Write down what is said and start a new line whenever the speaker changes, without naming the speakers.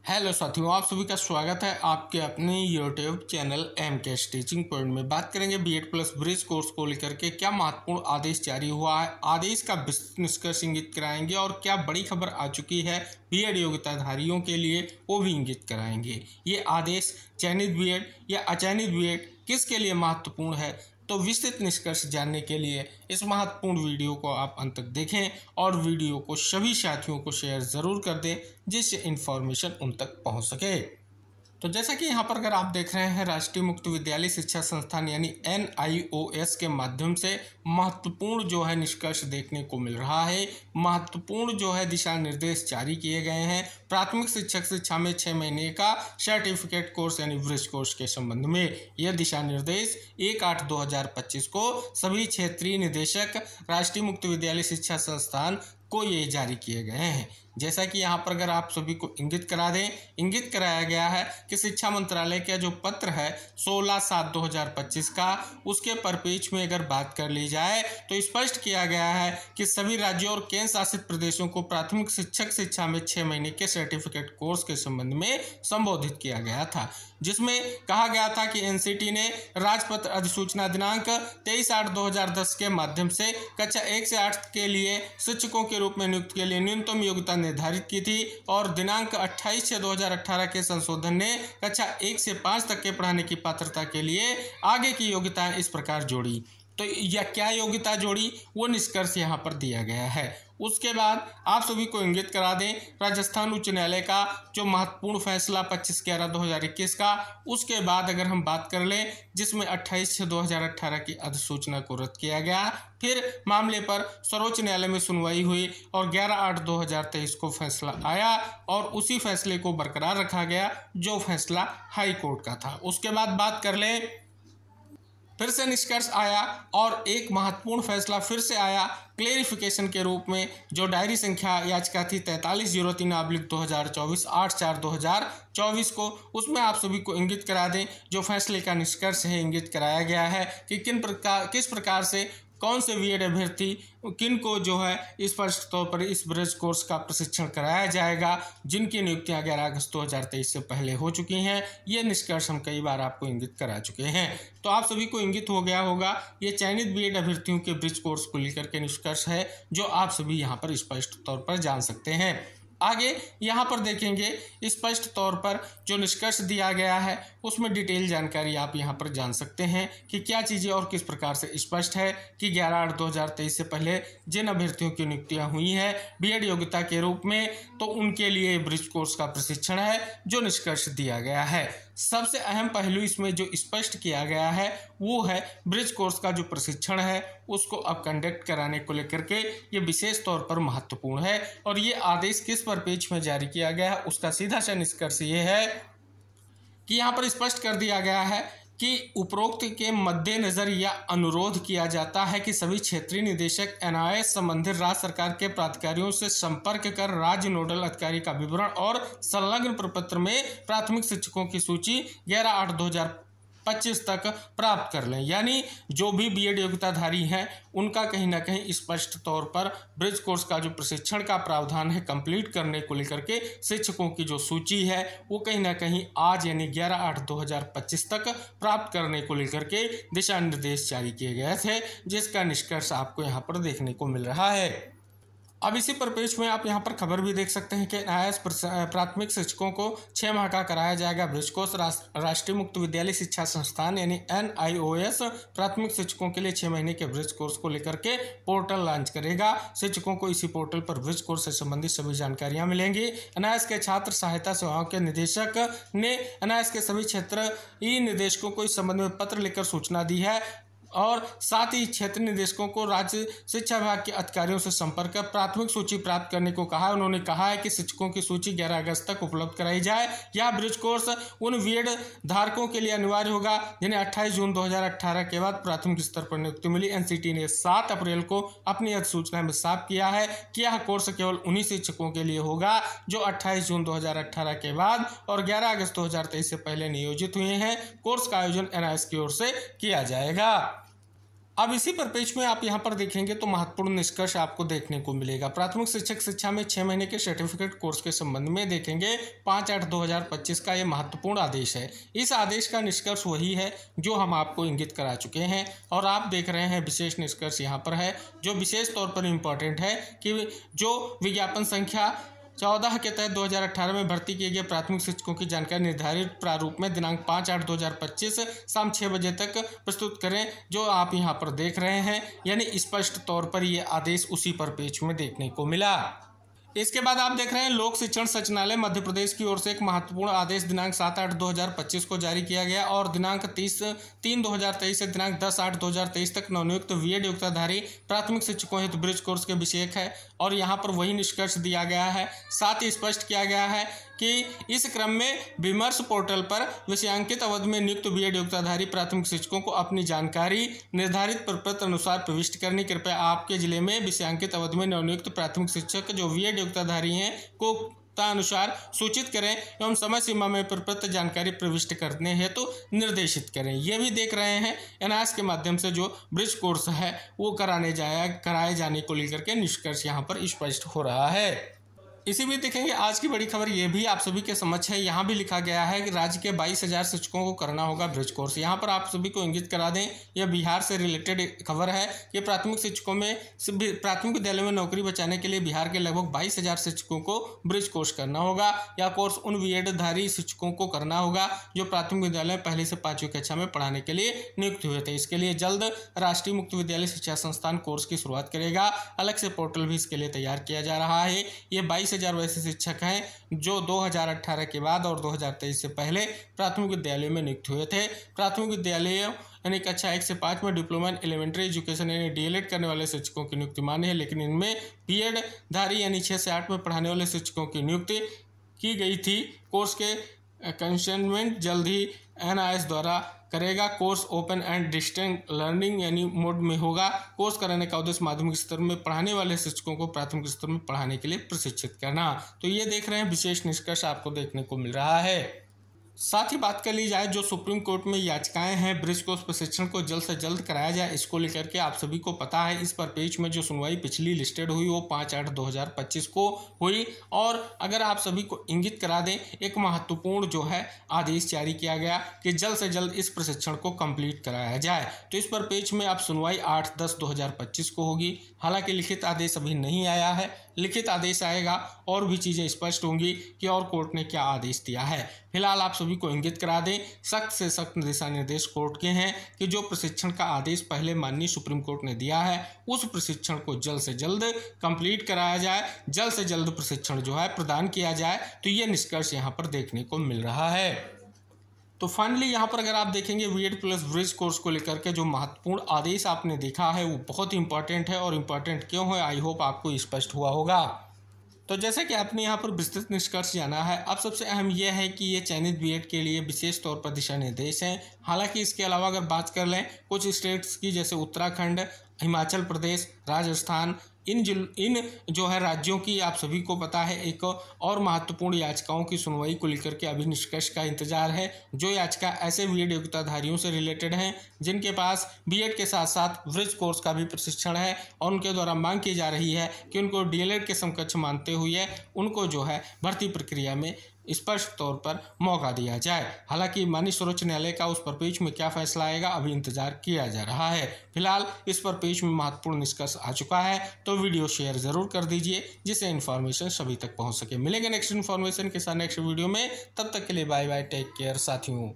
Hello साथियों, आप सभी का स्वागत है आपके अपने YouTube channel MK teaching point में। बात करेंगे बीएड प्लस ब्रिज कोर्स को लेकर के क्या महत्वपूर्ण आदेश जारी हुआ है, आदेश का निष्कर्ष इंगित कराएंगे और क्या बड़ी खबर आ चुकी है बीएड योग्यताधारियों के लिए वो भी इंगित कराएंगे। ये आदेश चयनित बीएड या अचयनित बीएड किसके लिए महत्वपूर्ण है, तो विस्तृत निष्कर्ष जानने के लिए इस महत्वपूर्ण वीडियो को आप अंत तक देखें और वीडियो को सभी साथियों को शेयर ज़रूर कर दें जिससे इन्फॉर्मेशन उन तक पहुंच सके। तो जैसा कि यहाँ पर अगर आप देख रहे हैं, राष्ट्रीय मुक्त विद्यालय शिक्षा संस्थान यानी NIOS के माध्यम से महत्वपूर्ण जो है निष्कर्ष देखने को मिल रहा है। महत्वपूर्ण जो है दिशा निर्देश जारी किए गए हैं प्राथमिक शिक्षक शिक्षा में 6 महीने का सर्टिफिकेट कोर्स यानी ब्रिज कोर्स के संबंध में। यह दिशा निर्देश 1/8/2025 को सभी क्षेत्रीय निदेशक राष्ट्रीय मुक्त विद्यालय शिक्षा संस्थान को ये जारी किए गए हैं। जैसा कि यहाँ पर अगर आप सभी को इंगित करा दें, इंगित कराया गया है कि शिक्षा मंत्रालय का जो पत्र है 16/7/2025 का, उसके परिप्रेक्ष्य में अगर बात कर ली जाए तो स्पष्ट किया गया है कि सभी राज्यों और केंद्र शासित प्रदेशों को प्राथमिक शिक्षक शिक्षा में 6 महीने के सर्टिफिकेट कोर्स के संबंध में संबोधित किया गया था, जिसमें कहा गया था कि एनसीटी ने राजपत्र अधिसूचना दिनांक 23/8/2010 के माध्यम से कक्षा 1 से 8 के लिए शिक्षकों के रूप में नियुक्ति के लिए न्यूनतम योग्यता निर्धारित की थी और दिनांक 28/6/2018 के संशोधन ने कक्षा 1 से 5 तक के पढ़ाने की पात्रता के लिए आगे की योग्यताएं इस प्रकार जोड़ी। तो यह क्या योग्यता जोड़ी, वो निष्कर्ष यहाँ पर दिया गया है। उसके बाद आप सभी को इंगित करा दें राजस्थान उच्च न्यायालय का जो महत्वपूर्ण फैसला 25/11/2021 का, उसके बाद अगर हम बात कर लें जिसमें 28/6/2018 की अधिसूचना को रद्द किया गया। फिर मामले पर सर्वोच्च न्यायालय में सुनवाई हुई और 11/8/2023 को फैसला आया और उसी फैसले को बरकरार रखा गया जो फैसला हाई कोर्ट का था। उसके बाद बात कर लें, फिर से निष्कर्ष आया और एक महत्वपूर्ण फैसला फिर से आया क्लेरिफिकेशन के रूप में, जो डायरी संख्या याचिका थी 4303/2024 8/4/2024 को, उसमें आप सभी को इंगित करा दें जो फैसले का निष्कर्ष है इंगित कराया गया है कि किस प्रकार से कौन से बीएड अभ्यर्थी किन को जो है स्पष्ट तौर पर इस ब्रिज कोर्स का प्रशिक्षण कराया जाएगा जिनकी नियुक्तियां 11 अगस्त 2023 से पहले हो चुकी हैं। ये निष्कर्ष हम कई बार आपको इंगित करा चुके हैं। तो आप सभी को इंगित हो गया होगा ये चयनित बीएड अभ्यर्थियों के ब्रिज कोर्स को लेकर के निष्कर्ष है जो आप सभी यहाँ पर स्पष्ट तौर पर जान सकते हैं। आगे यहाँ पर देखेंगे स्पष्ट तौर पर जो निष्कर्ष दिया गया है उसमें डिटेल जानकारी आप यहाँ पर जान सकते हैं कि क्या चीज़ें और किस प्रकार से स्पष्ट है कि 11/8/2023 से पहले जिन अभ्यर्थियों की नियुक्तियाँ हुई हैं बीएड योग्यता के रूप में, तो उनके लिए ब्रिज कोर्स का प्रशिक्षण है जो निष्कर्ष दिया गया है। सबसे अहम पहलू इसमें जो स्पष्ट किया गया है वो है ब्रिज कोर्स का जो प्रशिक्षण है उसको अब कंडक्ट कराने को लेकर के ये विशेष तौर पर महत्वपूर्ण है और ये आदेश किस परिप्रेक्ष्य में जारी किया गया है उसका सीधा सा निष्कर्ष ये है कि यहाँ पर स्पष्ट कर दिया गया है कि उपरोक्त के मद्देनजर यह अनुरोध किया जाता है कि सभी क्षेत्रीय निदेशक NIOS संबंधित राज्य सरकार के प्राधिकारियों से संपर्क कर राज्य नोडल अधिकारी का विवरण और संलग्न प्रपत्र में प्राथमिक शिक्षकों की सूची 11/8/2025 तक प्राप्त कर लें। यानी जो भी बीएड योग्यताधारी हैं उनका कहीं ना कहीं स्पष्ट तौर पर ब्रिज कोर्स का जो प्रशिक्षण का प्रावधान है कंप्लीट करने को लेकर के शिक्षकों की जो सूची है वो कहीं ना कहीं आज यानी 11/8/2025 तक प्राप्त करने को लेकर के दिशा निर्देश जारी किए गए थे, जिसका निष्कर्ष आपको यहाँ पर देखने को मिल रहा है। अब इसी परिप्रेक्ष्य में आप यहाँ पर खबर भी देख सकते हैं कि NIOS प्राथमिक शिक्षकों को 6 माह का कराया जाएगा ब्रिज कोर्स। राष्ट्रीय मुक्त विद्यालय शिक्षा संस्थान यानी NIOS प्राथमिक शिक्षकों के लिए 6 महीने के ब्रिज कोर्स को लेकर के पोर्टल लॉन्च करेगा। शिक्षकों को इसी पोर्टल पर ब्रिज कोर्स से संबंधित सभी जानकारियाँ मिलेंगी। NIOS के छात्र सहायता सेवाओं के निदेशक ने NIOS के सभी क्षेत्रीय निदेशकों को इस संबंध में पत्र लिखकर सूचना दी है और साथ ही क्षेत्र निदेशकों को राज्य शिक्षा विभाग के अधिकारियों से संपर्क कर प्राथमिक सूची प्राप्त करने को कहा है। उन्होंने कहा है कि शिक्षकों की सूची 11 अगस्त तक उपलब्ध कराई जाए। यह ब्रिज कोर्स उन बीएड धारकों के लिए अनिवार्य होगा जिन्हें 28 जून 2018 के बाद प्राथमिक स्तर पर नियुक्ति मिली। एनसीटी ने 7 अप्रैल को अपनी अधिसूचना में साफ किया है कि यह कोर्स केवल उन्हीं शिक्षकों के लिए होगा जो 28 जून 2018 के बाद और 11 अगस्त 2023 से पहले नियोजित हुए हैं। कोर्स का आयोजन NIOS की ओर से किया जाएगा। अब इसी परिपेक्ष में आप यहाँ पर देखेंगे तो महत्वपूर्ण निष्कर्ष आपको देखने को मिलेगा। प्राथमिक शिक्षक शिक्षा में 6 महीने के सर्टिफिकेट कोर्स के संबंध में देखेंगे 5/8/2025 का ये महत्वपूर्ण आदेश है। इस आदेश का निष्कर्ष वही है जो हम आपको इंगित करा चुके हैं और आप देख रहे हैं विशेष निष्कर्ष यहाँ पर है जो विशेष तौर पर इम्पोर्टेंट है कि जो विज्ञापन संख्या 14 के तहत 2018 में भर्ती किए गए प्राथमिक शिक्षकों की जानकारी निर्धारित प्रारूप में दिनांक 5/8/2025 शाम 6 बजे तक प्रस्तुत करें, जो आप यहां पर देख रहे हैं। यानी स्पष्ट तौर पर यह आदेश उसी परिपेक्ष में देखने को मिला। इसके बाद आप देख रहे हैं लोक शिक्षण संचालनालय मध्य प्रदेश की ओर से एक महत्वपूर्ण आदेश दिनांक 7/8/2025 को जारी किया गया और दिनांक 30/3/2023 से दिनांक 10/8/2023 तक नवनियुक्त बीएड योग्यताधारी प्राथमिक शिक्षकों हेतु ब्रिज कोर्स के विषयक है और यहाँ पर वही निष्कर्ष दिया गया है। साथ ही स्पष्ट किया गया है कि इस क्रम में विमर्श पोर्टल पर विषयांकित अवधि में नियुक्त बीएड योग्यताधारी प्राथमिक शिक्षकों को अपनी जानकारी निर्धारित प्रपत्र अनुसार प्रविष्ट करनी। कृपया आपके जिले में विषयांकित अवधि में नवनियुक्त प्राथमिक शिक्षक जो बीएड योग्यताधारी हैं को अनुसार सूचित करें एवं समय सीमा में प्रपत्र जानकारी प्रविष्ट करने हेतु निर्देशित करें। ये भी देख रहे हैं एनआईएस के माध्यम से जो ब्रिज कोर्स है वो कराए जाने को लेकर के निष्कर्ष यहाँ पर स्पष्ट हो रहा है। इसी भी देखेंगे आज की बड़ी खबर ये भी आप सभी के समक्ष है। यहाँ भी लिखा गया है कि राज्य के 22,000 शिक्षकों को करना होगा ब्रिज कोर्स। यहाँ पर आप सभी को इंगित करा दें, यह बिहार से रिलेटेड खबर है कि प्राथमिक शिक्षकों में प्राथमिक विद्यालय में नौकरी बचाने के लिए बिहार के लगभग 22,000 शिक्षकों को ब्रिज कोर्स करना होगा। यह कोर्स उन बीएडधारी शिक्षकों को करना होगा जो प्राथमिक विद्यालय में पहली से 5वीं कक्षा में पढ़ाने के लिए नियुक्त हुए थे। इसके लिए जल्द राष्ट्रीय मुक्त विद्यालय शिक्षा संस्थान कोर्स की शुरुआत करेगा। अलग से पोर्टल भी इसके लिए तैयार किया जा रहा है। ये 22,000 वैसे शिक्षक हैं जो 2018 के बाद और 2023 से पहले प्राथमिक विद्यालयों में नियुक्त हुए थे। प्राथमिक विद्यालयों यानी कक्षा 1 से 5 में डिप्लोमा इन एलिमेंट्री एजुकेशन यानी डीएलएड करने वाले शिक्षकों की नियुक्ति मान्य है, लेकिन इनमें बीएड धारी यानी 6 से 8 में पढ़ाने वाले शिक्षकों की नियुक्ति की गई थी। कोर्स के कंसेंटमेंट जल्द ही एनआईएस द्वारा करेगा। Course open and distance learning यानी मोड में होगा। कोर्स कराने का उद्देश्य माध्यमिक स्तर में पढ़ाने वाले शिक्षकों को प्राथमिक स्तर में पढ़ाने के लिए प्रशिक्षित करना। तो ये देख रहे हैं विशेष निष्कर्ष आपको देखने को मिल रहा है। साथ ही बात कर ली जाए जो सुप्रीम कोर्ट में याचिकाएं हैं ब्रिज कोर्स प्रशिक्षण को जल्द से जल्द कराया जाए, इसको लेकर के आप सभी को पता है इस पर पेज में जो सुनवाई पिछली लिस्टेड हुई वो 5/8/2025 को हुई और अगर आप सभी को इंगित करा दें एक महत्वपूर्ण जो है आदेश जारी किया गया कि जल्द से जल्द इस प्रशिक्षण को कंप्लीट कराया जाए। तो इस पर पेज में अब सुनवाई 8/10/2025 को होगी। हालांकि लिखित आदेश अभी नहीं आया है, लिखित आदेश आएगा और भी चीज़ें स्पष्ट होंगी कि और कोर्ट ने क्या आदेश दिया है। फिलहाल आप सभी को इंगित करा दें सख्त से सख्त दिशा निर्देश कोर्ट के हैं कि जो प्रशिक्षण का आदेश पहले माननीय सुप्रीम कोर्ट ने दिया है उस प्रशिक्षण को जल्द से जल्द कंप्लीट कराया जाए, जल्द से जल्द प्रशिक्षण जो है प्रदान किया जाए। तो ये निष्कर्ष यहाँ पर देखने को मिल रहा है। तो फाइनली यहाँ पर अगर आप देखेंगे बीएड प्लस ब्रिज कोर्स को लेकर के जो महत्वपूर्ण आदेश आपने देखा है वो बहुत ही इंपॉर्टेंट है और इम्पॉर्टेंट क्यों है आई होप आपको स्पष्ट हुआ होगा। तो जैसे कि आपने यहाँ पर विस्तृत निष्कर्ष जाना है, अब सबसे अहम यह है कि ये चयनित बीएड के लिए विशेष तौर पर दिशा निर्देश हैं। हालांकि इसके अलावा अगर बात कर लें कुछ स्टेट्स की जैसे उत्तराखंड, हिमाचल प्रदेश, राजस्थान, इन जो है राज्यों की आप सभी को पता है एक और महत्वपूर्ण याचिकाओं की सुनवाई को लेकर के अभी निष्कर्ष का इंतजार है। जो याचिका ऐसे बीएड योग्यताधारियों से रिलेटेड हैं जिनके पास बीएड के साथ साथ ब्रिज कोर्स का भी प्रशिक्षण है और उनके द्वारा मांग की जा रही है कि उनको डीएलएड के समकक्ष मानते हुए उनको जो है भर्ती प्रक्रिया में स्पष्ट तौर पर मौका दिया जाए। हालांकि माननीय सर्वोच्च न्यायालय का उस पर पेज में क्या फैसला आएगा अभी इंतजार किया जा रहा है। फिलहाल इस पर पेज में महत्वपूर्ण निष्कर्ष आ चुका है तो वीडियो शेयर जरूर कर दीजिए जिससे इन्फॉर्मेशन सभी तक पहुंच सके। मिलेंगे नेक्स्ट इन्फॉर्मेशन के साथ नेक्स्ट वीडियो में, तब तक के लिए बाय बाय, टेक केयर साथियों।